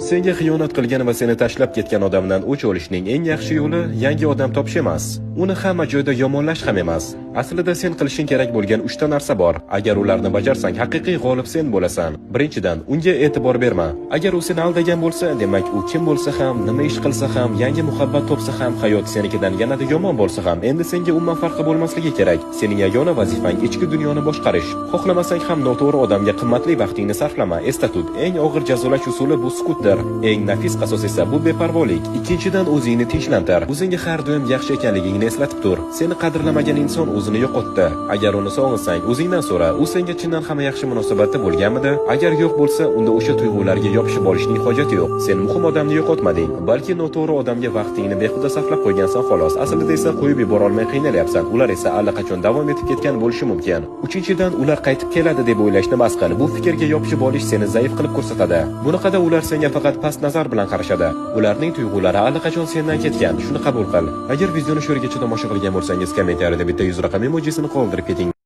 Senga xiyonat qilgan va seni tashlab ketgan odamdan o'ch olishning eng yaxshi yo'li yangi odam topish emas. Uni hamma joyda yomonlash ham emas. Aslida sen qilishing kerak bo'lgan 3 ta narsa bor. Agar ularni bajarsang, haqiqiy g'olib sen bo'lasan. Birinchidan, unga e'tibor berma. Agar u seni aldagan bo'lsa, demak u kim bo'lsa ham, nima ish qilsa ham, yangi muhabbat topsa ham, hayot senikidan yanada yomon bo'lsa ham, endi senga umuman farqi bo'lmasligi kerak. Sening yagona vazifang ichki dunyoni boshqarish. Xohlamasang ham noto'g'ri odamga qimmatli vaqtingni sarflama. Esda tut, eng og'ir jazolash usuli bu sukutdir. Eng nafis qasos esa bu beparvolik. Ikkinchidan, o'zingni tinchlantir. O'zingga har doim yaxshi ekanligingni eslatib tur. Seni qadrlamagan inson o'zini yo'qotdi. Agar uni sog'insang, o'zingdan so'ra, u senga chindan ham yaxshi munosabatda bo'lganmidi? Agar yo'q bo'lsa, unda o'sha tuyg'ularga yopishib olishning hojati yo'q. Sen muhim odamni yo'qotmading, balki noto'g'ri odamga vaqtingni behuda sarflab qo'ygansan xolos. Aslida esa qo'yib yubora olmay qiynalyapsan. Ular esa allaqachon davom etib ketgan bo'lishi mumkin. Uchinchidan, ular qaytib keladi deb o'ylashni bas qil. Bu fikrga yopishib olish seni zaif qilib ko'rsatadi. Bunaqada ular senga faqat past nazar bilan qarashadi. Ularning tuyg'ulari allaqachon sendan ketgan. Shuni qabul qil. Agar videoni shu yergacha tomosha qilgan bo'lsangiz, kommentariyada bitta 100 raqam emojisini qoldirib keting.